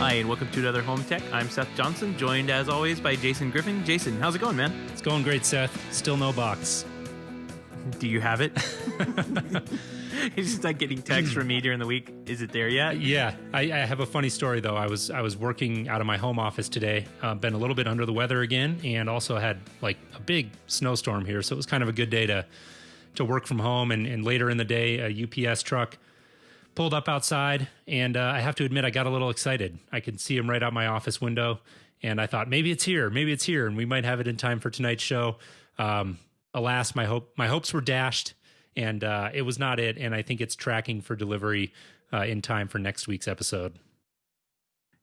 Hi, and welcome to another Home Tech. I'm Seth Johnson, joined as always by Jason Griffin. Jason, how's it going, man? It's going great, Seth. Still no box. Do you have it? You're just not getting texts from me during the week. Is it there yet? Yeah, I have a funny story though. I was working out of my home office today. Been a little bit under the weather again, and also had like a big snowstorm here, so it was kind of a good day to work from home. And later in the day, a UPS truck pulled up outside, and I have to admit, I got a little excited. I could see him right out my office window, and I thought maybe it's here, and we might have it in time for tonight's show. Alas, my hopes were dashed, and it was not it. And I think it's tracking for delivery in time for next week's episode.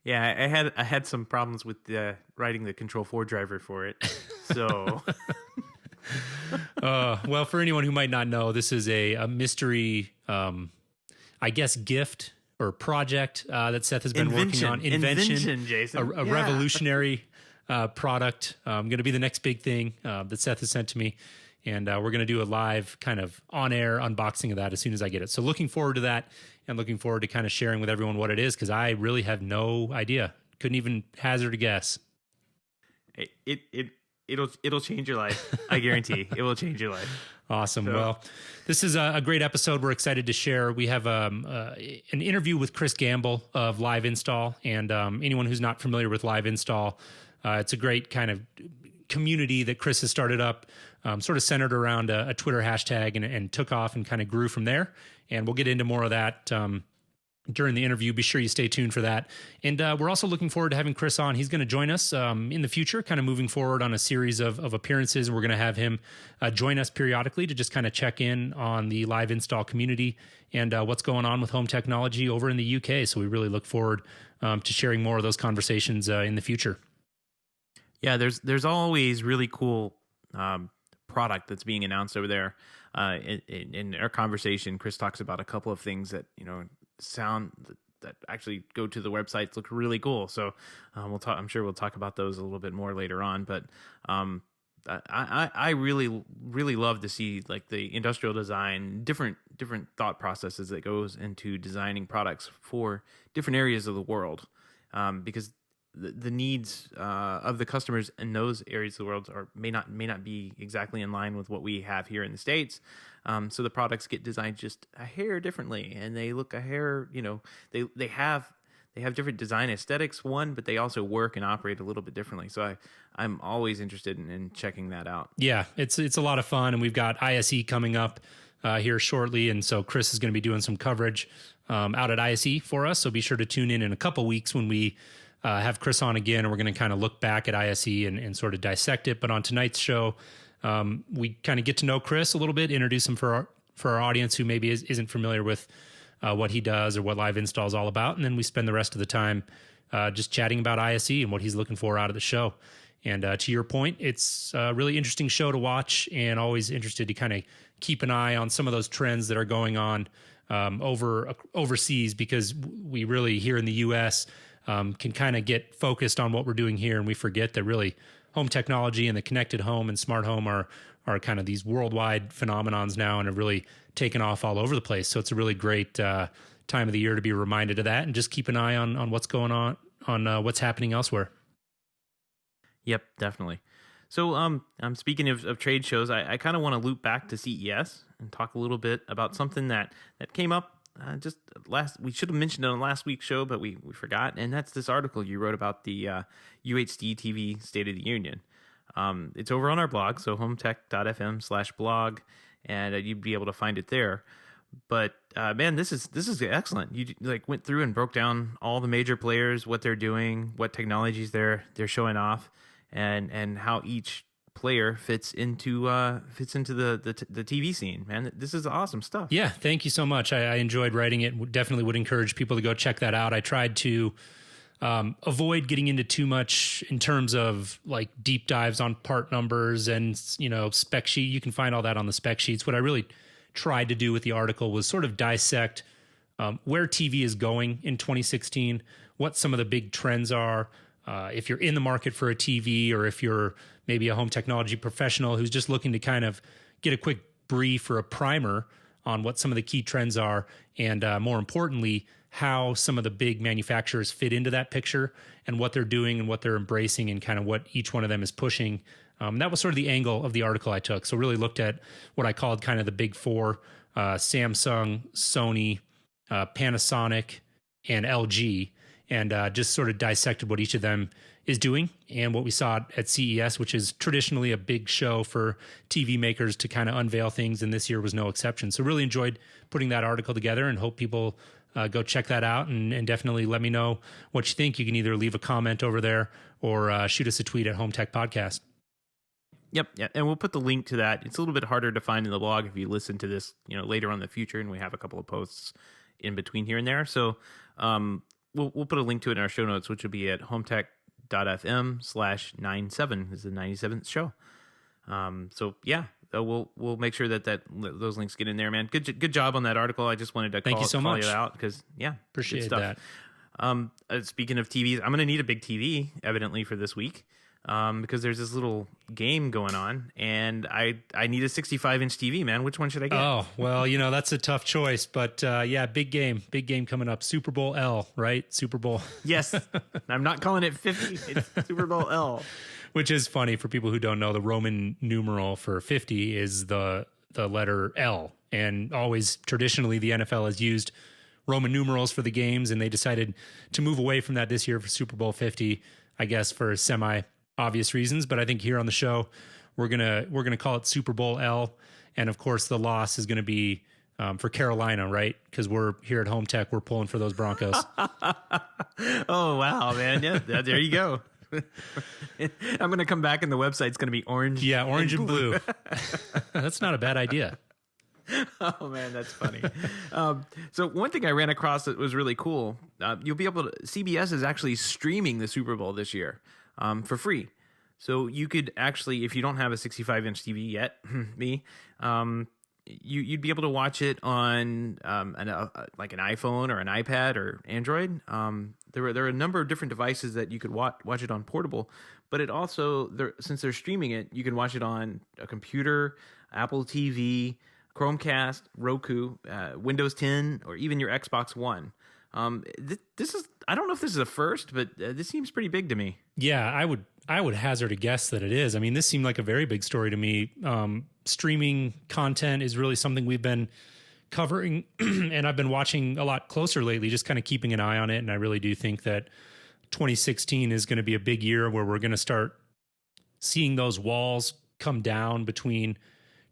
Yeah, I had some problems with writing the Control4 driver for it. So, well, for anyone who might not know, this is a mystery, I guess, gift or project that Seth has been working on. Invention, Jason. A revolutionary product. Going to be the next big thing that Seth has sent to me. And we're going to do a live kind of on-air unboxing of that as soon as I get it. So looking forward to that, and looking forward to kind of sharing with everyone what it is, because I really have no idea. Couldn't even hazard a guess. It'll change your life. I guarantee it will change your life. Awesome. So, well, this is a great episode. We're excited to share. We have an interview with Kris Gamble of Live Install, and anyone who's not familiar with Live Install, it's a great kind of community that Kris has started up, sort of centered around a Twitter hashtag, and took off and kind of grew from there. And we'll get into more of that during the interview. Be sure you stay tuned for that. And we're also looking forward to having Kris on. He's going to join us in the future, kind of moving forward on a series of appearances. We're going to have him join us periodically to just kind of check in on the Live Install community and what's going on with home technology over in the UK. So we really look forward to sharing more of those conversations in the future. Yeah, there's always really cool product that's being announced over there. In our conversation, Kris talks about a couple of things that sound that actually go to the websites look really cool. So I'm sure we'll talk about those a little bit more later on. But I really love to see like the industrial design, different thought processes that goes into designing products for different areas of the world, because the needs of the customers in those areas of the world may not be exactly in line with what we have here in the States. So the products get designed just a hair differently, and they look a hair, they have different design aesthetics, but they also work and operate a little bit differently. So I'm always interested in checking that out. Yeah, it's a lot of fun, and we've got ISE coming up here shortly, and so Kris is going to be doing some coverage out at ISE for us. So be sure to tune in a couple weeks when we have Kris on again, and we're going to kind of look back at ISE and sort of dissect it. But on tonight's show, we kind of get to know Kris a little bit, introduce him for our audience who maybe isn't familiar with what he does or what Live Install is all about. And then we spend the rest of the time just chatting about ISE and what he's looking for out of the show. And to your point, it's a really interesting show to watch, and always interested to kind of keep an eye on some of those trends that are going on overseas, because we really here in the U.S., can kind of get focused on what we're doing here, and we forget that really home technology and the connected home and smart home are kind of these worldwide phenomenons now, and have really taken off all over the place. So it's a really great time of the year to be reminded of that, and just keep an eye on what's going on what's happening elsewhere. Yep, definitely. So I'm speaking of trade shows, I kind of want to loop back to CES and talk a little bit about something that came up we should have mentioned it on last week's show, but we forgot. And that's this article you wrote about the UHD TV State of the Union. It's over on our blog, so HomeTech.fm/blog, and you'd be able to find it there. But man, this is excellent. You went through and broke down all the major players, what they're doing, what technologies they're showing off, and how each player fits into the TV scene. Man, this is awesome stuff. Yeah, thank you so much. I enjoyed writing it. Definitely would encourage people to go check that out. I tried to avoid getting into too much in terms of like deep dives on part numbers and spec sheet. You can find all that on the spec sheets. What I really tried to do with the article was sort of dissect where TV is going in 2016, what some of the big trends are. If you're in the market for a TV, or if you're maybe a home technology professional who's just looking to kind of get a quick brief or a primer on what some of the key trends are, and more importantly, how some of the big manufacturers fit into that picture and what they're doing and what they're embracing and kind of what each one of them is pushing. That was sort of the angle of the article I took. So really looked at what I called kind of the big four, Samsung, Sony, Panasonic, and LG, and just sort of dissected what each of them is doing and what we saw at CES, which is traditionally a big show for TV makers to kind of unveil things, and this year was no exception. So really enjoyed putting that article together and hope people go check that out and definitely let me know what you think. You can either leave a comment over there or shoot us a tweet at HomeTech Podcast. Yep, yeah, and we'll put the link to that. It's a little bit harder to find in the blog if you listen to this, later on in the future, and we have a couple of posts in between here and there. So we'll put a link to it in our show notes, which will be at HomeTech.fm/97. This is the 97th show. So yeah, we'll make sure that those links get in there, man. Good job on that article. I just wanted to call you out because appreciate that. Speaking of TVs, I'm going to need a big TV evidently for this week. Because there's this little game going on, and I need a 65-inch TV, man. Which one should I get? Oh, well, that's a tough choice, but big game coming up. Super Bowl L, right? Super Bowl. Yes, I'm not calling it 50. It's Super Bowl L. Which is funny for people who don't know. The Roman numeral for 50 is the letter L, and always traditionally the NFL has used Roman numerals for the games, and they decided to move away from that this year for Super Bowl 50, I guess for semi-obvious reasons. But I think here on the show, we're gonna call it Super Bowl L, and of course the loss is going to be for Carolina, right? Because we're here at Home Tech, we're pulling for those Broncos. Oh wow, man! Yeah, there you go. I'm going to come back and the website's going to be orange. Yeah, orange and blue. That's not a bad idea. Oh man, that's funny. So one thing I ran across that was really cool, you'll be able to, CBS is actually streaming the Super Bowl this year for free. So you could actually, if you don't have a 65-inch TV yet, you'd be able to watch it on like an iPhone or an iPad or Android. There are a number of different devices that you could watch it on portable, but it also, since they're streaming it, you can watch it on a computer, Apple TV, Chromecast, Roku, Windows 10, or even your Xbox One. This is, I don't know if this is a first, but this seems pretty big to me. Yeah, I would hazard a guess that it is. I mean, this seemed like a very big story to me. Streaming content is really something we've been covering, and I've been watching a lot closer lately, just kind of keeping an eye on it. And I really do think that 2016 is going to be a big year where we're going to start seeing those walls come down between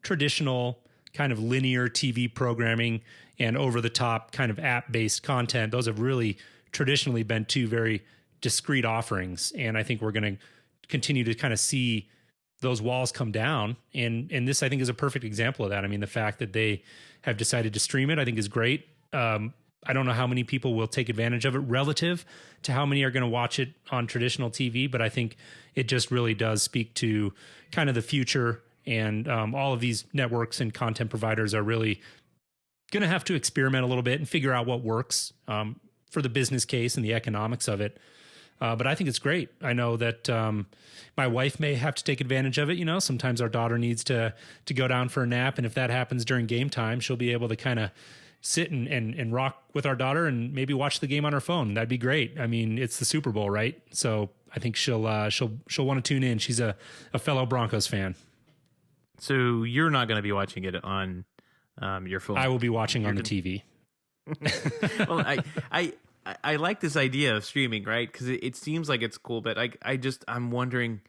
traditional kind of linear TV programming and over-the-top kind of app-based content. Those have really traditionally been two very discrete offerings, and I think we're going to continue to kind of see those walls come down, and this I think is a perfect example of that. I mean, the fact that they have decided to stream it, I think is great. I don't know how many people will take advantage of it relative to how many are going to watch it on traditional TV, but I think it just really does speak to kind of the future, and all of these networks and content providers are really going to have to experiment a little bit and figure out what works for the business case and the economics of it. But I think it's great. I know that my wife may have to take advantage of it. You know, sometimes our daughter needs to go down for a nap, and if that happens during game time, she'll be able to kind of sit and rock with our daughter and maybe watch the game on her phone. That'd be great. I mean, it's the Super Bowl, right? So I think she'll want to tune in. She's a fellow Broncos fan. So you're not going to be watching it on your phone? I will be watching on the TV. Well, I like this idea of streaming, right? Because it seems like it's cool, but I'm wondering.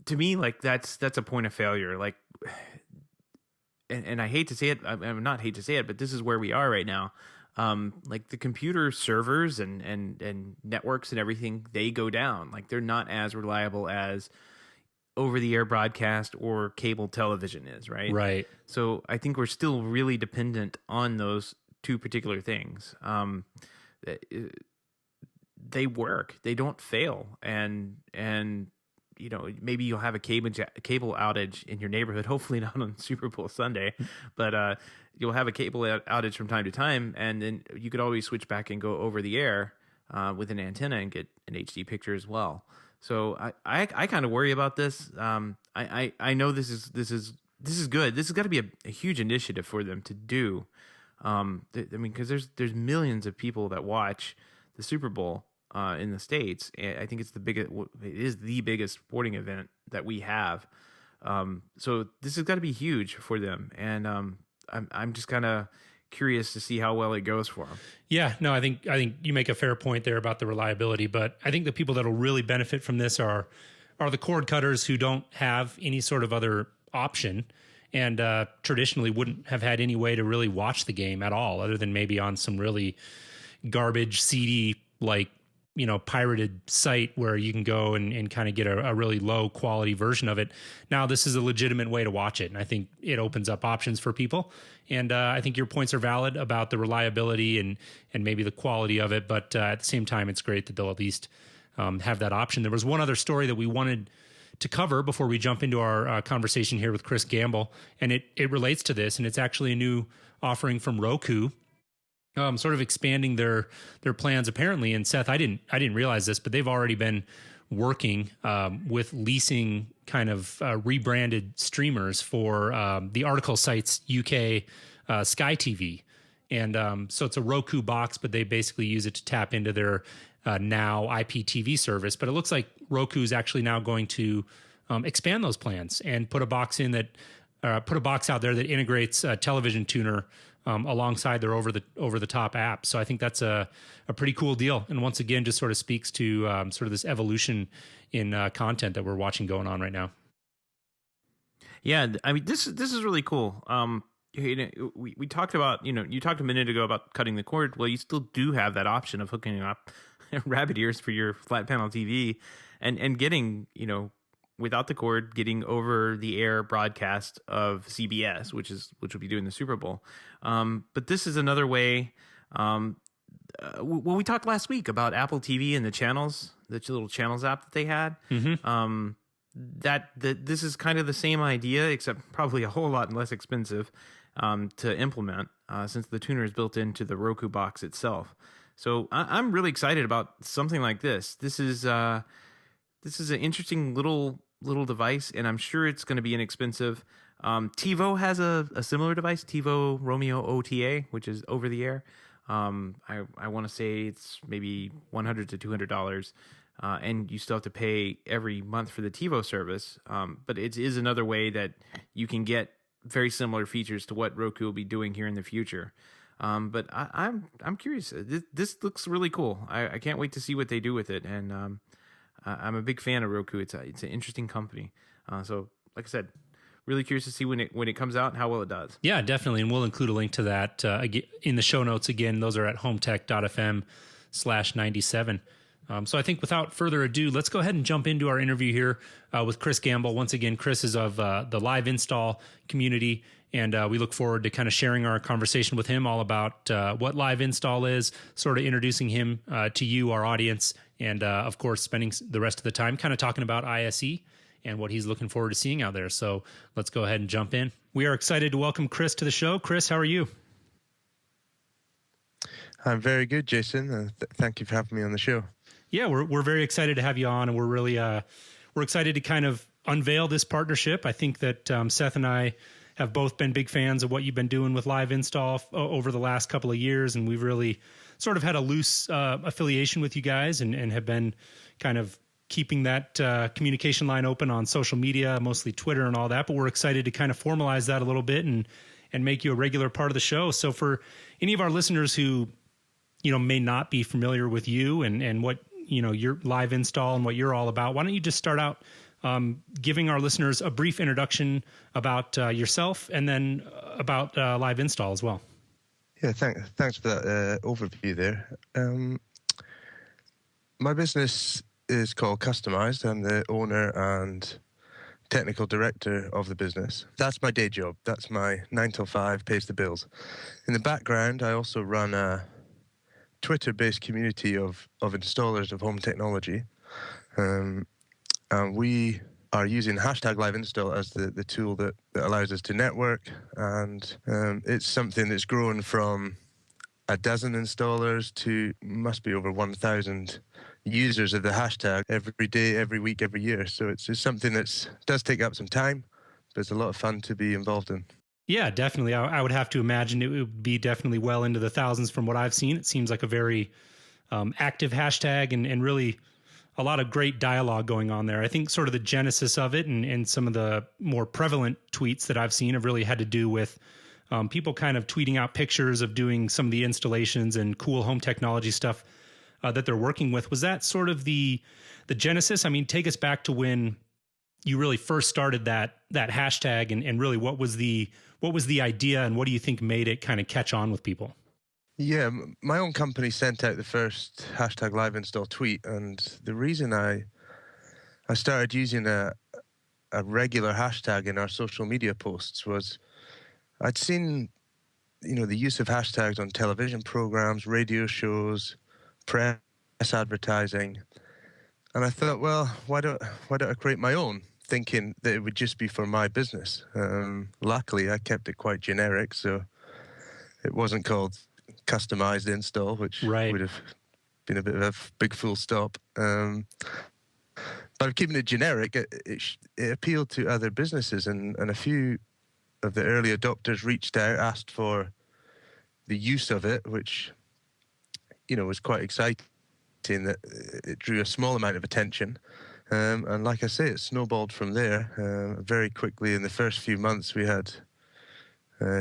To me, like that's a point of failure. Like, and I hate to say it. I'm not hate to say it, but this is where we are right now. Like the computer servers and networks and everything, they go down. Like they're not as reliable as over-the-air broadcast or cable television is, right? Right. So I think we're still really dependent on those two particular things. They work. They don't fail. And you know, maybe you'll have a cable outage in your neighborhood. Hopefully not on Super Bowl Sunday, but you'll have a cable outage from time to time, and then you could always switch back and go over the air with an antenna and get an HD picture as well. So I kind of worry about this. I know this is this is good. This has got to be a huge initiative for them to do. I mean, because there's millions of people that watch the Super Bowl in the States. And I think it's it is the biggest sporting event that we have. So this has got to be huge for them. And I'm just kind of curious to see how well it goes for them. Yeah, no, I think you make a fair point there about the reliability, but I think the people that'll really benefit from this are the cord cutters who don't have any sort of other option and traditionally wouldn't have had any way to really watch the game at all, other than maybe on some really garbage CD, like, pirated site where you can go and kind of get a really low quality version of it. Now, this is a legitimate way to watch it, and I think it opens up options for people. And I think your points are valid about the reliability and maybe the quality of it, but at the same time, it's great that they'll at least have that option. There was one other story that we wanted to cover before we jump into our conversation here with Kris Gamble, and it relates to this, and it's actually a new offering from Roku, sort of expanding their plans apparently. And Seth, I didn't realize this, but they've already been working with leasing kind of rebranded streamers for the article site's UK Sky TV. And so it's a Roku box, but they basically use it to tap into their Now IPTV service. But it looks like Roku is actually now going to expand those plans and put a box out there that integrates a television tuner alongside their over the top app. So I think that's a pretty cool deal. And once again, just sort of speaks to sort of this evolution in content that we're watching going on right now. Yeah, I mean, this is really cool. We talked about, you talked a minute ago about cutting the cord. Well, you still do have that option of hooking up rabbit ears for your flat panel TV and getting, without the cord, getting over the air broadcast of CBS, which will be doing the Super Bowl. But this is another way. We talked last week about Apple TV and the channels, the little channels app that they had. Mm-hmm. This is kind of the same idea, except probably a whole lot less expensive to implement, since the tuner is built into the Roku box itself. So I'm really excited about something like this. This is an interesting little device, and I'm sure it's going to be inexpensive. TiVo has a similar device, TiVo Romeo OTA, which is over the air. I want to say it's maybe $100 to $200, and you still have to pay every month for the TiVo service. But it is another way that you can get very similar features to what Roku will be doing here in the future. But I'm curious. This looks really cool. I can't wait to see what they do with it, and I'm a big fan of Roku. It's an interesting company. So, like I said, really curious to see when it comes out and how well it does. Yeah, definitely. And we'll include a link to that in the show notes. Again, those are at HomeTech.fm/97. So I think without further ado, let's go ahead and jump into our interview here with Kris Gamble. Once again, Kris is of the Live Install community, and we look forward to kind of sharing our conversation with him all about what Live Install is, sort of introducing him to you, our audience, and of course, spending the rest of the time kind of talking about ISE and what he's looking forward to seeing out there. So let's go ahead and jump in. We are excited to welcome Kris to the show. Kris, how are you? I'm very good, Jason. Thank you for having me on the show. Yeah, we're very excited to have you on, and we're really we're excited to kind of unveil this partnership. I think that Seth and I have both been big fans of what you've been doing with Live Install over the last couple of years, and we've really sort of had a loose affiliation with you guys and have been kind of keeping that communication line open on social media, mostly Twitter and all that. But we're excited to kind of formalize that a little bit and make you a regular part of the show. So for any of our listeners who, may not be familiar with you and what, your Live Install and what you're all about, why don't you just start out giving our listeners a brief introduction about yourself and then about Live Install as well. Yeah, thanks for that overview there. My business is called Customized. I'm the owner and technical director of the business. That's my day job. That's my 9 till 5, pays the bills. In the background, I also run a Twitter-based community of installers of home technology. And we are using hashtag Live Install as the tool that allows us to network. And it's something that's grown from a dozen installers to must be over 1,000 users of the hashtag every day, every week, every year. So it's something that does take up some time, but it's a lot of fun to be involved in. Yeah, definitely. I would have to imagine it would be definitely well into the thousands from what I've seen. It seems like a very active hashtag and really a lot of great dialogue going on there. I think sort of the genesis of it and some of the more prevalent tweets that I've seen have really had to do with people kind of tweeting out pictures of doing some of the installations and cool home technology stuff that they're working with. Was that sort of the genesis? I mean, take us back to when you really first started that hashtag and really what was the idea and what do you think made it kind of catch on with people? Yeah, my own company sent out the first hashtag live install tweet, and the reason I started using a regular hashtag in our social media posts was I'd seen, the use of hashtags on television programs, radio shows, press advertising, and I thought, well, why don't I create my own, thinking that it would just be for my business. Luckily, I kept it quite generic, so it wasn't called customized install, which would have been a bit of a big full stop. But keeping it generic, it appealed to other businesses, and a few of the early adopters reached out, asked for the use of it, which, was quite exciting that it drew a small amount of attention. And like I say, it snowballed from there. Very quickly, in the first few months, we had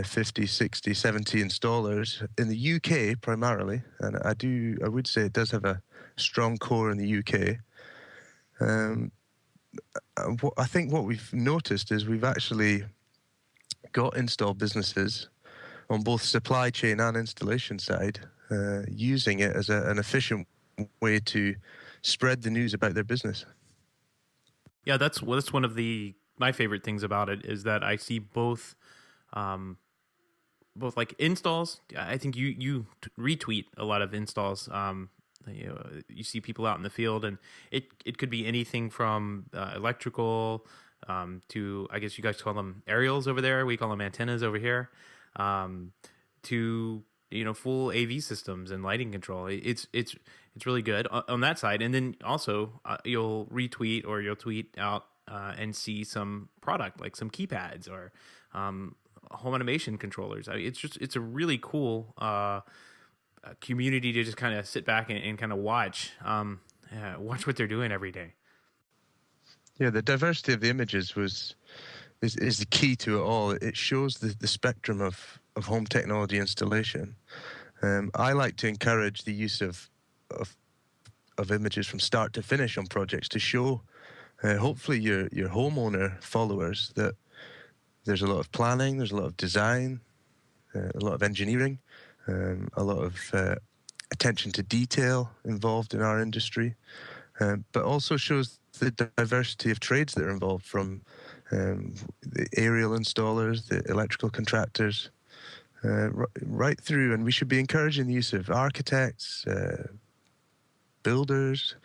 50, 60, 70 installers in the UK primarily. And I would say it does have a strong core in the UK. I think what we've noticed is we've actually got install businesses on both supply chain and installation side using it as an efficient way to spread the news about their business. Yeah, that's one of my favorite things about it is that I see both like installs. I think you retweet a lot of installs. You see people out in the field, and it could be anything from electrical to, I guess you guys call them aerials over there. We call them antennas over here. To full AV systems and lighting control. It's really good on that side. And then also you'll retweet or you'll tweet out and see some product like some keypads or home automation controllers. It's a really cool community to just kind of sit back and kind of watch what they're doing every day. Yeah, the diversity of the images is the key to it all. It shows the spectrum of home technology installation. I like to encourage the use of images from start to finish on projects to show, hopefully, your homeowner followers that there's a lot of planning, there's a lot of design, a lot of engineering, a lot of attention to detail involved in our industry, but also shows the diversity of trades that are involved, from the aerial installers, the electrical contractors, right through. And we should be encouraging the use of architects, builders,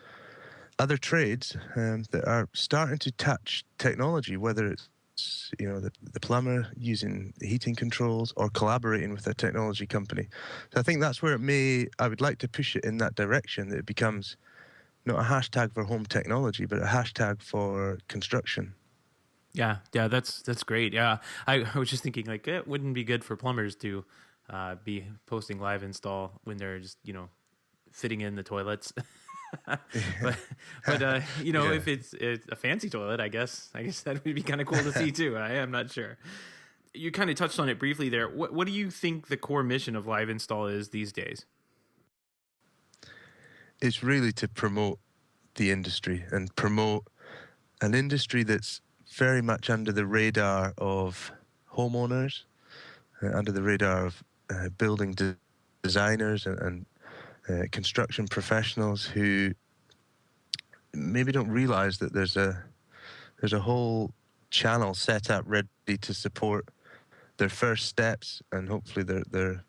other trades that are starting to touch technology, whether it's the plumber using the heating controls or collaborating with a technology company. So I think that's where I would like to push it in that direction, that it becomes not a hashtag for home technology, but a hashtag for construction. Yeah, that's great. Yeah, I was just thinking, like, it wouldn't be good for plumbers to be posting live install when they're just fitting in the toilets. but yeah. If it's a fancy toilet, I guess that would be kind of cool to see too. I'm not sure. You kind of touched on it briefly there. What do you think the core mission of live install is these days? It's really to promote the industry and promote an industry that's very much under the radar of homeowners, under the radar of building designers and construction professionals who maybe don't realize that there's a whole channel set up ready to support their first steps and hopefully their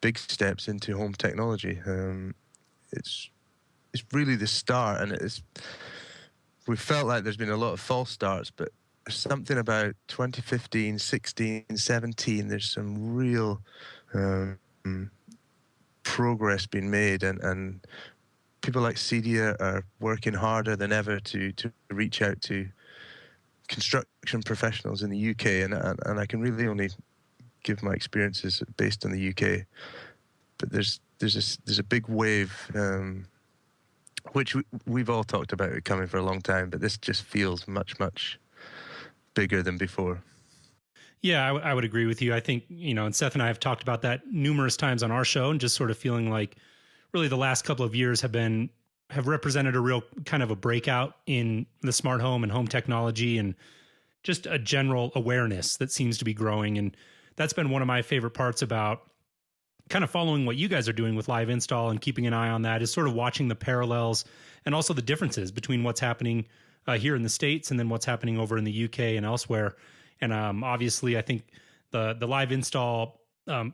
big steps into home technology. It's really the start, and we felt like there's been a lot of false starts, but there's something about 2015, 16, 17, there's some real progress being made, and people like CEDIA are working harder than ever to reach out to construction professionals in the UK, and I can really only give my experiences based on the UK. But there's a big wave, which we've all talked about it coming for a long time, but this just feels much bigger than before. Yeah, I would agree with you. I think, and Seth and I have talked about that numerous times on our show, and just sort of feeling like really the last couple of years have represented a real kind of a breakout in the smart home and home technology, and just a general awareness that seems to be growing. And that's been one of my favorite parts about kind of following what you guys are doing with Live Install and keeping an eye on that, is sort of watching the parallels and also the differences between what's happening here in the States and then what's happening over in the UK and elsewhere. And obviously, I think the Live Install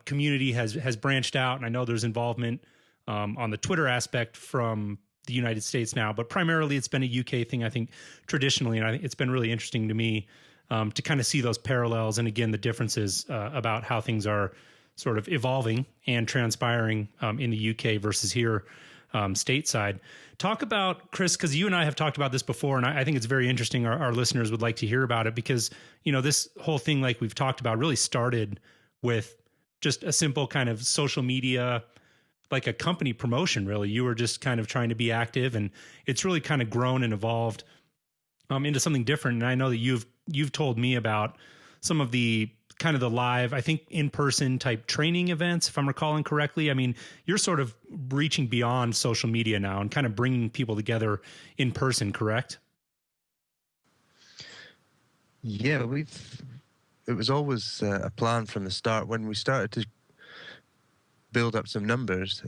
community has branched out, and I know there's involvement on the Twitter aspect from the United States now, but primarily it's been a UK thing, I think, traditionally. And I think it's been really interesting to me to kind of see those parallels and, again, the differences about how things are sort of evolving and transpiring in the UK versus here stateside. Talk about, Kris, because you and I have talked about this before, and I think it's very interesting. Our listeners would like to hear about it because, this whole thing, like we've talked about, really started with just a simple kind of social media, like a company promotion, really. You were just kind of trying to be active, and it's really kind of grown and evolved into something different. And I know that you've told me about some of the kind of the live, I think, in-person type training events, if I'm recalling correctly. I mean, you're sort of reaching beyond social media now and kind of bringing people together in person, correct? Yeah, it was always a plan from the start. When we started to build up some numbers,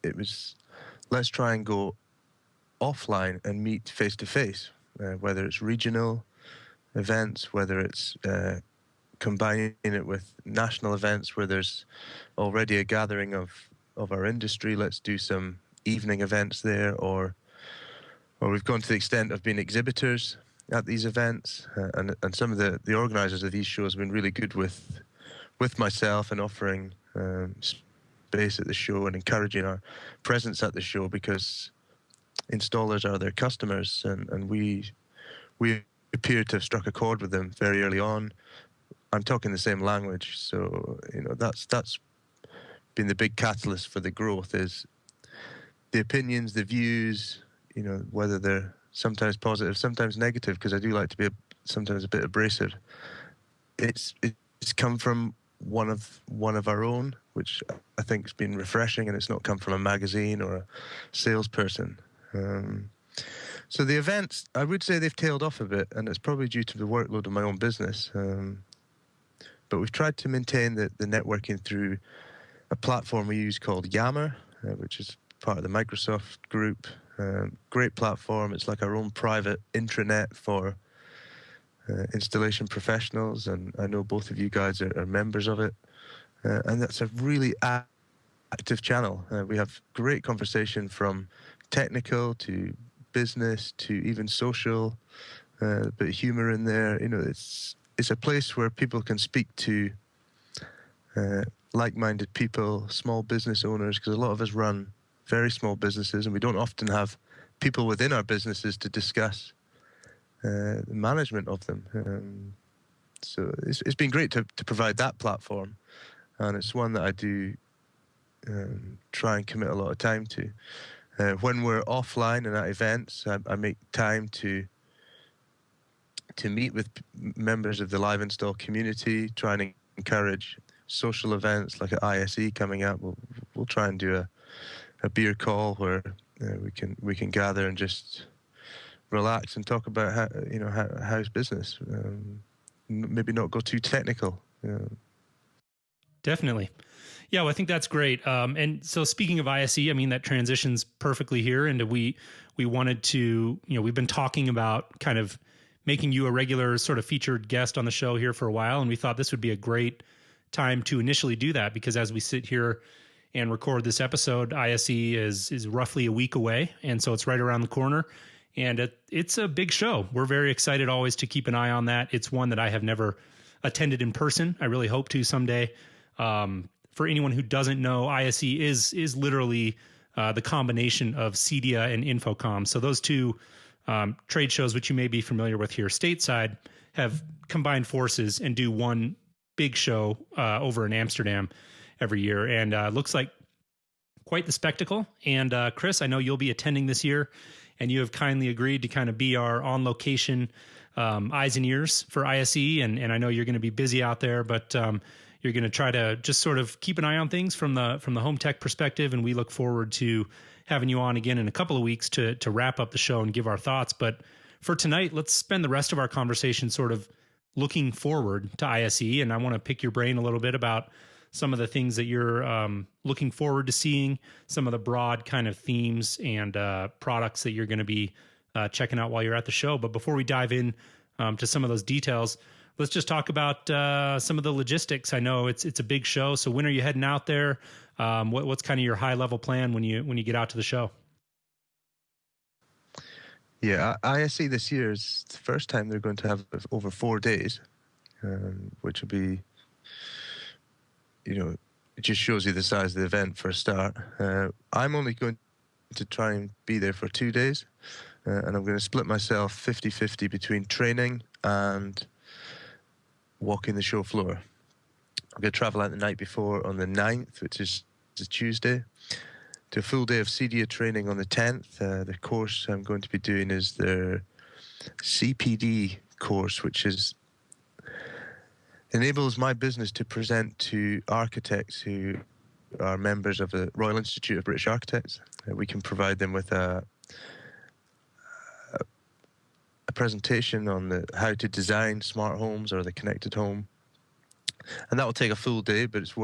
it was, let's try and go offline and meet face to face, whether it's regional events, whether it's combining it with national events where there's already a gathering of our industry. Let's do some evening events there, or we've gone to the extent of being exhibitors at these events, and some of the organizers of these shows have been really good with myself and offering space at the show and encouraging our presence at the show, because installers are their customers, and we appear to have struck a chord with them very early on. I'm talking the same language, so that's been the big catalyst for the growth, is the opinions, the views, whether they're sometimes positive, sometimes negative, because I do like to be sometimes a bit abrasive. It's come from one of our own, which I think has been refreshing, and it's not come from a magazine or a salesperson. So the events, I would say they've tailed off a bit, and it's probably due to the workload of my own business. But we've tried to maintain the networking through a platform we use called Yammer, which is part of the Microsoft group. Great platform. It's like our own private intranet for installation professionals, and I know both of you guys are members of it. And that's a really active channel. We have great conversation from technical to business to even social, a bit of humor in there. It's a place where people can speak to like-minded people, small business owners, because a lot of us run very small businesses, and we don't often have people within our businesses to discuss the management of them. So it's been great to provide that platform, and it's one that I do try and commit a lot of time to. When we're offline and at events, I make time to meet with members of the Live Install community, try and encourage social events like at ISE coming up. We'll try and do a beer call where we can gather and just relax and talk about how's business. Maybe not go too technical. Definitely. Yeah, well, I think that's great. And so speaking of ISE, I mean, that transitions perfectly here. And we wanted to, we've been talking about kind of making you a regular sort of featured guest on the show here for a while. And we thought this would be a great time to initially do that, because as we sit here and record this episode, ISE is roughly a week away. And so it's right around the corner. And it's a big show. We're very excited always to keep an eye on that. It's one that I have never attended in person. I really hope to someday. For anyone who doesn't know, ISE is literally the combination of CEDIA and Infocom. So those two trade shows, which you may be familiar with here stateside, have combined forces and do one big show over in Amsterdam every year. And looks like quite the spectacle. And Kris, I know you'll be attending this year, and you have kindly agreed to kind of be our on location eyes and ears for ISE. And I know you're going to be busy out there, but you're going to try to just sort of keep an eye on things from the home tech perspective. And we look forward to having you on again in a couple of weeks to wrap up the show and give our thoughts. But for tonight, let's spend the rest of our conversation sort of looking forward to ISE. And I want to pick your brain a little bit about some of the things that you're looking forward to seeing, some of the broad kind of themes and products that you're going to be checking out while you're at the show. But before we dive in to some of those details, let's just talk about some of the logistics. I know it's a big show. So when are you heading out there? What's kind of your high level plan when you get out to the show? Yeah, ISE this year is the first time they're going to have over 4 days, which will be, it just shows you the size of the event for a start. I'm only going to try and be there for 2 days, and I'm going to split myself 50-50 between training and walking the show floor. I'm going to travel out the night before on the 9th, which is a Tuesday, to a full day of CDA training on the 10th. The course I'm going to be doing is the CPD course, which enables my business to present to architects who are members of the Royal Institute of British Architects. We can provide them with a presentation on how to design smart homes or the connected home. And that will take a full day, but it's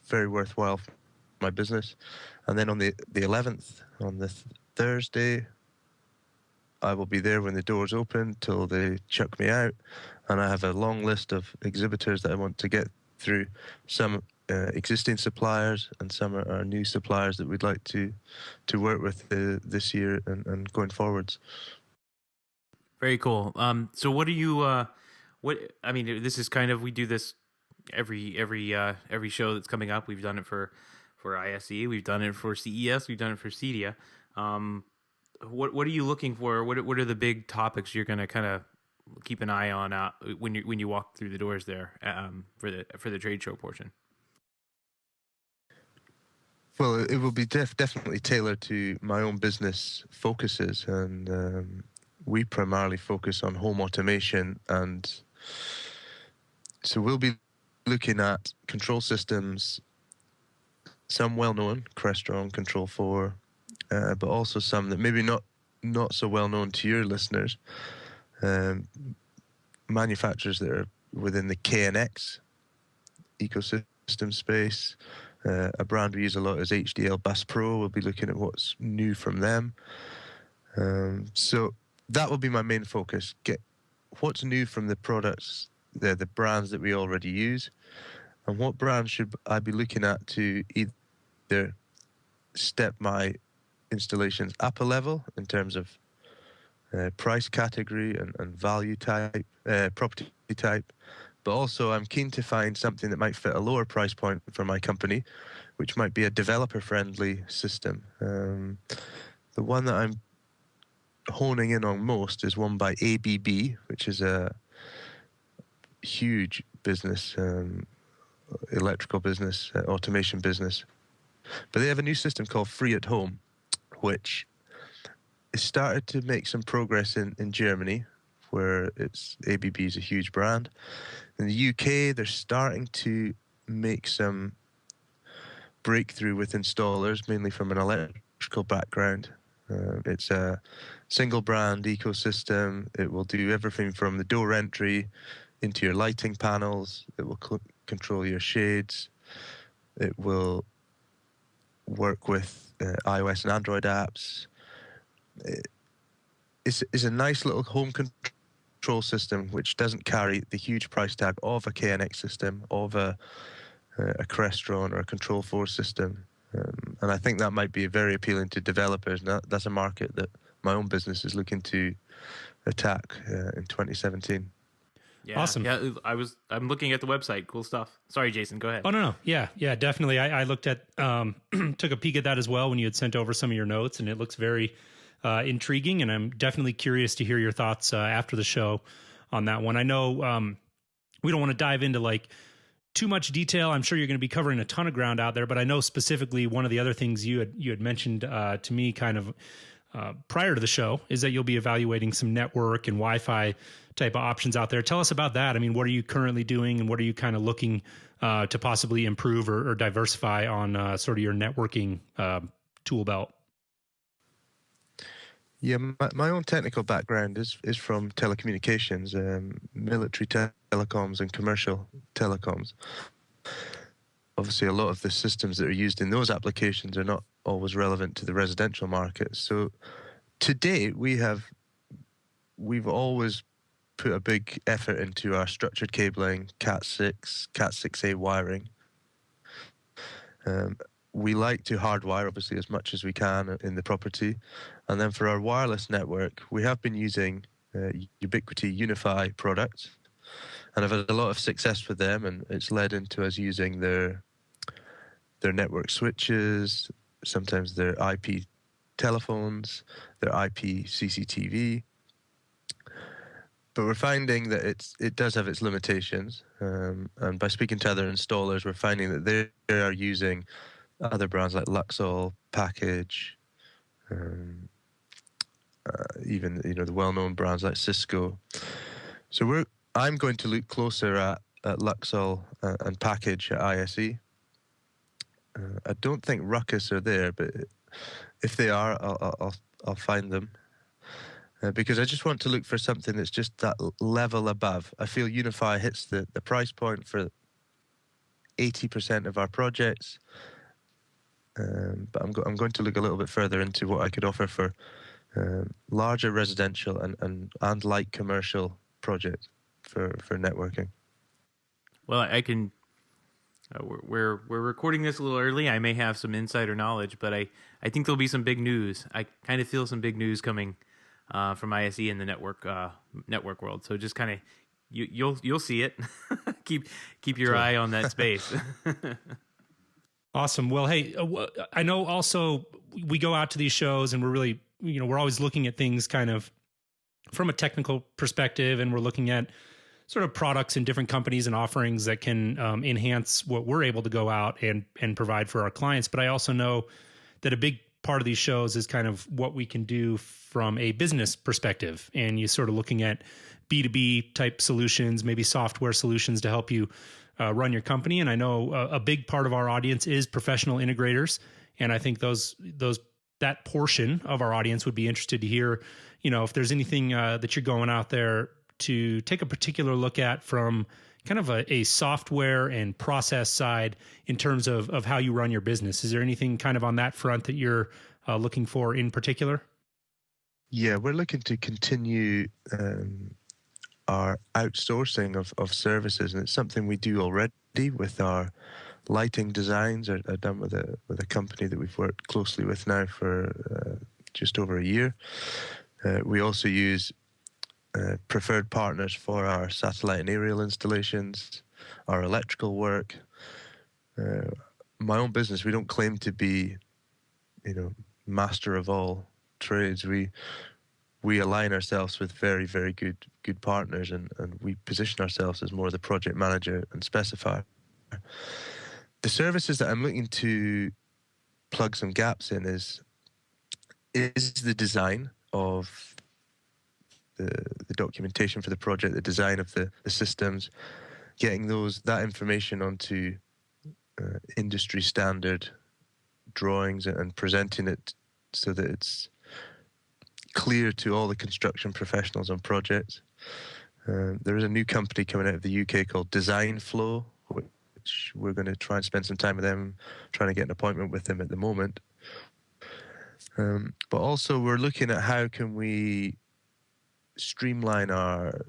very worthwhile for my business. And then on the 11th, on the Thursday, I will be there when the doors open till they chuck me out. And I have a long list of exhibitors that I want to get through. Some existing suppliers and some are new suppliers that we'd like to work with this year and going forwards. Very cool. So what are you? This is kind of, we do this every show that's coming up. We've done it for ISE, we've done it for CES, we've done it for CEDIA. What are you looking for? What are the big topics you're going to kind of keep an eye on when you walk through the doors there for the trade show portion? Well, it will be definitely tailored to my own business focuses, and we primarily focus on home automation, and so we'll be looking at control systems, some well-known, Crestron, Control 4, but also some that maybe not so well-known to your listeners, manufacturers that are within the KNX ecosystem space. A brand we use a lot is HDL Bass Pro. We'll be looking at what's new from them. So that will be my main focus. Get what's new from the products, the brands that we already use, and what brands should I be looking at to either step my installations up a level in terms of price category and value type, property type, but also I'm keen to find something that might fit a lower price point for my company, which might be a developer-friendly system. The one that I'm honing in on most is one by ABB, which is a huge business, electrical business, automation business. But they have a new system called Free at Home, which has started to make some progress in Germany, where ABB is a huge brand. In the UK, they're starting to make some breakthrough with installers, mainly from an electrical background. It's a single brand ecosystem. It will do everything from the door entry into your lighting panels. It will control your shades. It will work with iOS and Android apps. It's a nice little home control system which doesn't carry the huge price tag of a KNX system, of a Crestron or a Control 4 system. And I think that might be very appealing to developers. And that's a market that my own business is looking to attack in 2017. Yeah, awesome. Yeah, I'm looking at the website. Cool stuff. Sorry, Jason, go ahead. Oh, no. Yeah, definitely. I looked at, took a peek at that as well when you had sent over some of your notes, and it looks very intriguing. And I'm definitely curious to hear your thoughts after the show on that one. I know we don't want to dive into like too much detail. I'm sure you're going to be covering a ton of ground out there, but I know specifically one of the other things you had mentioned to me kind of prior to the show is that you'll be evaluating some network and Wi-Fi type of options out there. Tell us about that. I mean, what are you currently doing, and what are you kind of looking to possibly improve or diversify on sort of your networking tool belt? Yeah, my own technical background is from telecommunications, military telecoms and commercial telecoms. Obviously, a lot of the systems that are used in those applications are not always relevant to the residential market. So to date, we've always put a big effort into our structured cabling, Cat6, Cat6A wiring. We like to hardwire, obviously, as much as we can in the property. And then for our wireless network, we have been using Ubiquiti Unify products. And I've had a lot of success with them, and it's led into us using their network switches, sometimes their IP telephones, their IP CCTV. But we're finding that it does have its limitations. And by speaking to other installers, we're finding that they are using other brands like Luxol, Package, even the well-known brands like Cisco. So I'm going to look closer at Luxol and Package at ISE. I don't think Ruckus are there, but if they are, I'll find them. Because I just want to look for something that's just that level above. I feel Unify hits the price point for 80% of our projects. But I'm going to look a little bit further into what I could offer for larger residential and light commercial projects for networking. Well, I can. We're recording this a little early. I may have some insider knowledge, but I think there'll be some big news. I kind of feel some big news coming from ISE in the network world. So just kind of you'll see it. keep your eye on that space. Awesome. Well, hey, I know also we go out to these shows and we're really, we're always looking at things kind of from a technical perspective, and we're looking at sort of products and different companies and offerings that can enhance what we're able to go out and provide for our clients. But I also know that a big part of these shows is kind of what we can do from a business perspective. And you're sort of looking at B2B type solutions, maybe software solutions to help you run your company. And I know a big part of our audience is professional integrators. And I think that portion of our audience would be interested to hear, if there's anything that you're going out there to take a particular look at from kind of a software and process side in terms of how you run your business. Is there anything kind of on that front that you're looking for in particular? Yeah, we're looking to continue our outsourcing of services, and it's something we do already with our lighting designs are done with a company that we've worked closely with now for just over a year. We also use preferred partners for our satellite and aerial installations, our electrical work. My own business, we don't claim to be, master of all trades. We align ourselves with very, very good partners, and we position ourselves as more of the project manager and specifier. The services that I'm looking to plug some gaps in is the design of the documentation for the project, the design of the systems, getting that information onto industry standard drawings and presenting it so that it's clear to all the construction professionals on projects. There is a new company coming out of the UK called Design Flow, which we're going to try and spend some time with them, trying to get an appointment with them at the moment. But also we're looking at how can we streamline our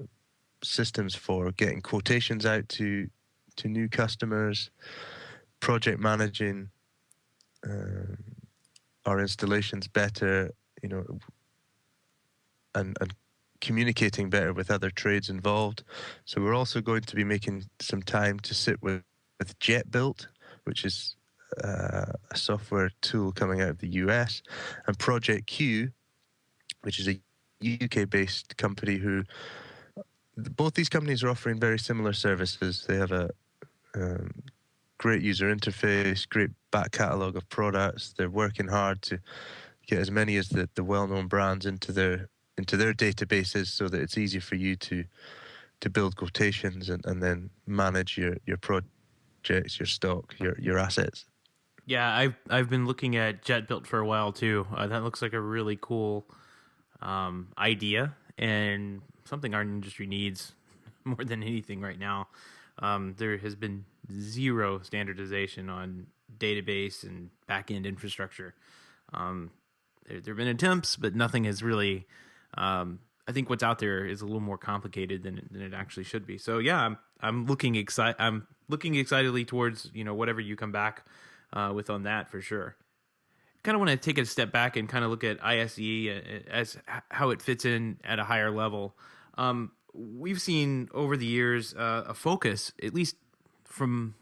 systems for getting quotations out to new customers, project managing our installations better, and communicating better with other trades involved. So we're also going to be making some time to sit with JetBuilt, which is a software tool coming out of the US, and Project Q, which is a UK-based company who both these companies are offering very similar services. They have a um, great user interface, great back catalogue of products. They're working hard to get as many as the well-known brands into their databases, so that it's easy for you to build quotations and then manage your projects, your stock, your assets. Yeah, I've been looking at Jet Built for a while too. That looks like a really cool idea and something our industry needs more than anything right now. There has been zero standardization on database and back-end infrastructure. There have been attempts, but nothing has really. I think what's out there is a little more complicated than it actually should be. So yeah, I'm looking excitedly towards whatever you come back with on that for sure. Kind of want to take a step back and kind of look at ISE as how it fits in at a higher level. We've seen over the years a focus, at least from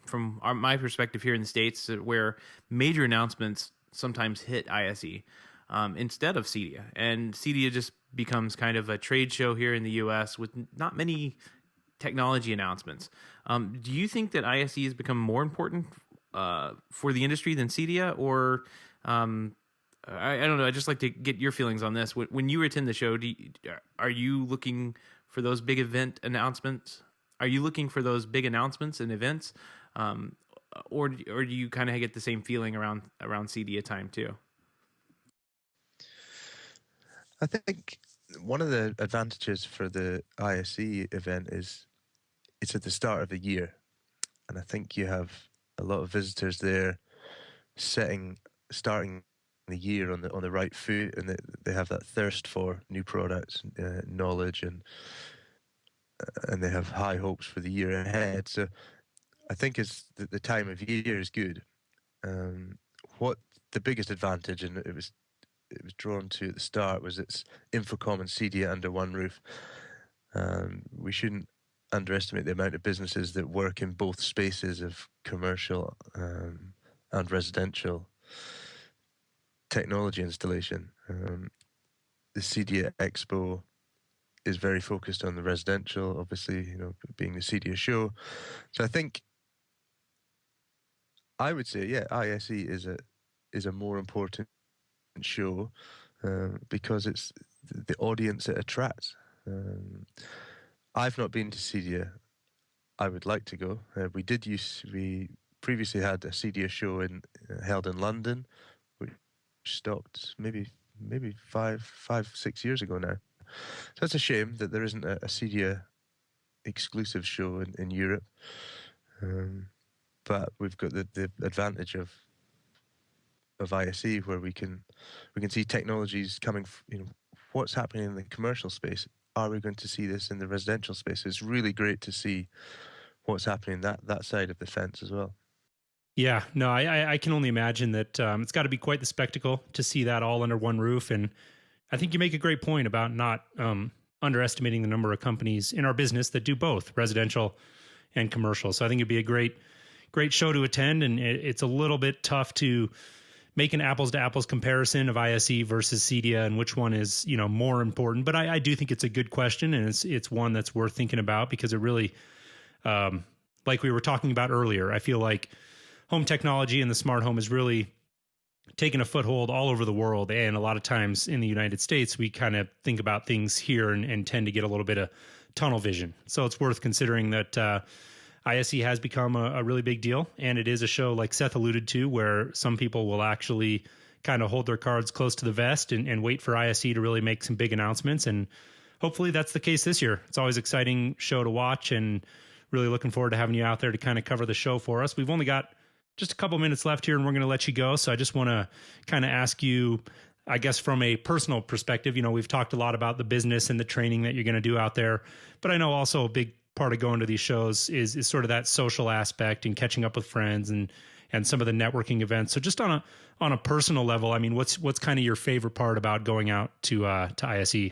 my perspective here in the States, where major announcements sometimes hit ISE instead of CEDIA. And CEDIA just becomes kind of a trade show here in the U.S. with not many technology announcements. Do you think that ISE has become more important for the industry than CEDIA, or I don't know. I'd just like to get your feelings on this. When you attend the show, are you looking for those big event announcements? Are you looking for those big announcements and events, or do you kind of get the same feeling around CEDIA time too? I think one of the advantages for the ISE event is it's at the start of the year, and I think you have a lot of visitors there starting the year on the right foot, and they have that thirst for new products, knowledge, and they have high hopes for the year ahead. So I think the time of year is good. What the biggest advantage, and it was drawn to at the start, was its Infocom and CEDIA under one roof. We shouldn't underestimate the amount of businesses that work in both spaces of commercial and residential technology installation. The CEDIA Expo is very focused on the residential, obviously, being the CEDIA show. So I think I would say, yeah, ISE is a more important show because it's the audience it attracts. I've not been to CEDIA. I would like to go. We previously had a CEDIA show held in London, which stopped maybe 5-6 years ago now. So it's a shame that there isn't a CEDIA exclusive show in Europe. But we've got the advantage of ISE, where we can see technologies coming. What's happening in the commercial space. Are we going to see this in the residential space? It's really great to see what's happening that side of the fence as well. Yeah, no, I can only imagine that it's got to be quite the spectacle to see that all under one roof. And I think you make a great point about not underestimating the number of companies in our business that do both residential and commercial. So I think it'd be a great show to attend. And it's a little bit tough to make an apples to apples comparison of ISE versus CEDIA and which one is, more important. But I do think it's a good question, and it's one that's worth thinking about, because it really, like we were talking about earlier, I feel like home technology and the smart home is really taken a foothold all over the world. And a lot of times in the United States, we kind of think about things here and tend to get a little bit of tunnel vision. So it's worth considering that ISE has become a really big deal, and it is a show, like Seth alluded to, where some people will actually kind of hold their cards close to the vest and wait for ISE to really make some big announcements. And hopefully that's the case this year. It's always an exciting show to watch, and really looking forward to having you out there to kind of cover the show for us. We've only got just a couple minutes left here, and we're going to let you go. So I just want to kind of ask you, I guess, from a personal perspective, we've talked a lot about the business and the training that you're going to do out there, but I know also a big part of going to these shows is sort of that social aspect and catching up with friends and some of the networking events. So just on a personal level, I mean, what's kind of your favorite part about going out to ISE?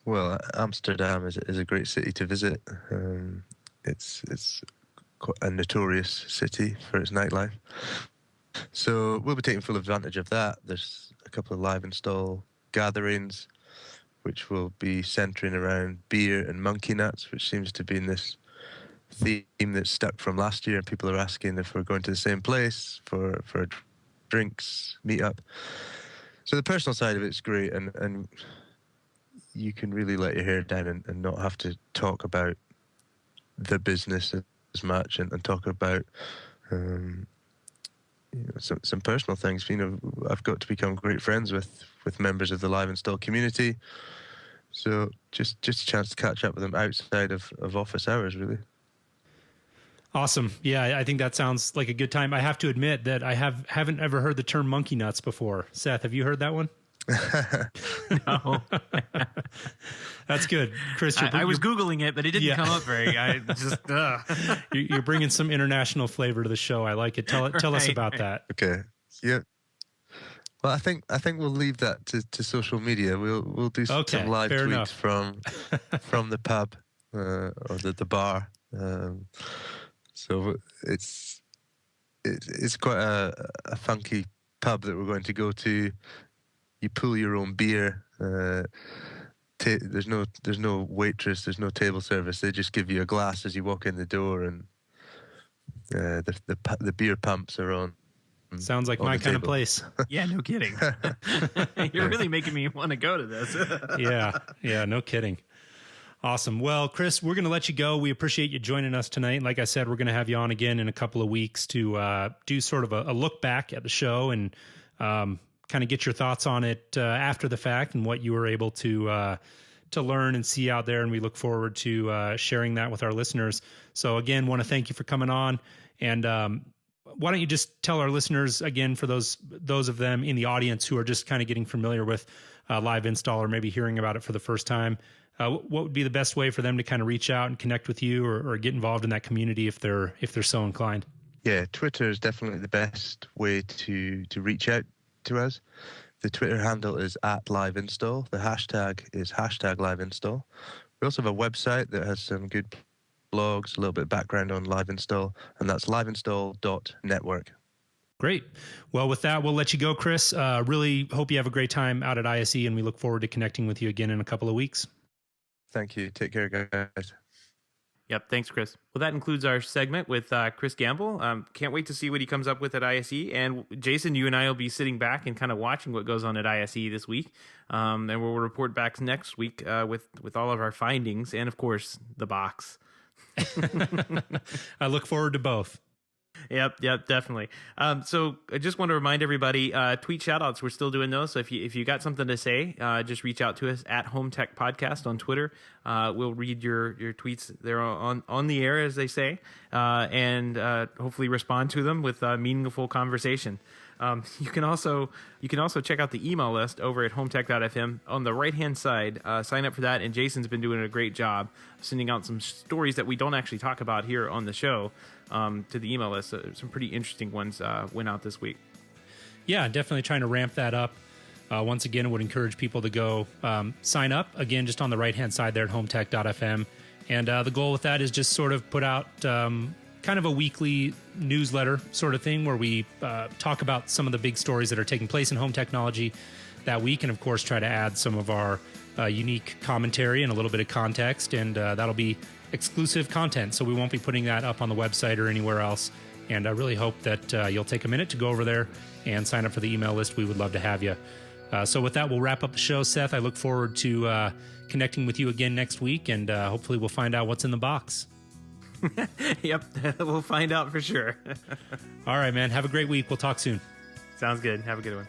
Well, Amsterdam is a great city to visit. It's quite a notorious city for its nightlife. So we'll be taking full advantage of that. There's a couple of live install gatherings. which will be centering around beer and monkey nuts, which seems to be in this theme that's stuck from last year. And people are asking if we're going to the same place for a drinks meetup. So the personal side of it's great, and you can really let your hair down and not have to talk about the business as much, and talk about some personal things. I've got to become great friends with members of the Live Install community. So just a chance to catch up with them outside of office hours, really. Awesome. Yeah, I think that sounds like a good time. I have to admit that I haven't ever heard the term monkey nuts before. Seth, have you heard that one? No. That's good. Chris, I was Googling it, but it didn't come up very. You're bringing some international flavor to the show. I like it. Tell us about that. Okay. Yeah. Well, I think we'll leave that to social media. We'll do some live tweets enough. from the pub or the bar. So it's quite a funky pub that we're going to go to. You pull your own beer. There's no waitress. There's no table service. They just give you a glass as you walk in the door, and the beer pumps are on. Sounds like my kind of place. Yeah, no kidding. You're really making me want to go to this. Yeah, no kidding. Awesome. Well, Kris, we're going to let you go. We appreciate you joining us tonight. Like I said, we're going to have you on again in a couple of weeks to do sort of a look back at the show and kind of get your thoughts on it after the fact and what you were able to learn and see out there. And we look forward to sharing that with our listeners. So again, want to thank you for coming on. And why don't you just tell our listeners again, for those of them in the audience who are just kind of getting familiar with Live Install or maybe hearing about it for the first time, what would be the best way for them to kind of reach out and connect with you or get involved in that community if they're so inclined? Yeah, Twitter is definitely the best way to reach out to us. The Twitter handle is @LiveInstall. The hashtag is #LiveInstall. We also have a website that has some good blogs, a little bit of background on Live Install, and that's liveinstall.network. Great. Well, with that, we'll let you go, Kris. Really hope you have a great time out at ISE, and we look forward to connecting with you again in a couple of weeks. Thank you. Take care, guys. Yep. Thanks, Chris. Well, that includes our segment with Kris Gamble. Can't wait to see what he comes up with at ISE. And Jason, you and I will be sitting back and kind of watching what goes on at ISE this week. And we'll report back next week with all of our findings and, of course, the box. I look forward to both. Yep, definitely. So I just want to remind everybody, tweet shoutouts, we're still doing those. So if you got something to say, just reach out to us at HomeTech Podcast on Twitter. We'll read your tweets there on the air, as they say, and hopefully respond to them with meaningful conversation. You can also check out the email list over at HomeTech.fm on the right-hand side. Sign up for that, and Jason's been doing a great job of sending out some stories that we don't actually talk about here on the show to the email list. Some pretty interesting ones went out this week. Yeah, definitely trying to ramp that up. Once again, I would encourage people to go sign up, again, just on the right-hand side there at HomeTech.fm. And the goal with that is just sort of put out kind of a weekly newsletter sort of thing where we talk about some of the big stories that are taking place in home technology that week, and of course try to add some of our unique commentary and a little bit of context, and that'll be exclusive content, so we won't be putting that up on the website or anywhere else. And I really hope that you'll take a minute to go over there and sign up for the email list. We would love to have you. So with that, we'll wrap up the show. Seth, I look forward to connecting with you again next week, and hopefully we'll find out what's in the box. Yep, we'll find out for sure. All right, man. Have a great week. We'll talk soon. Sounds good. Have a good one.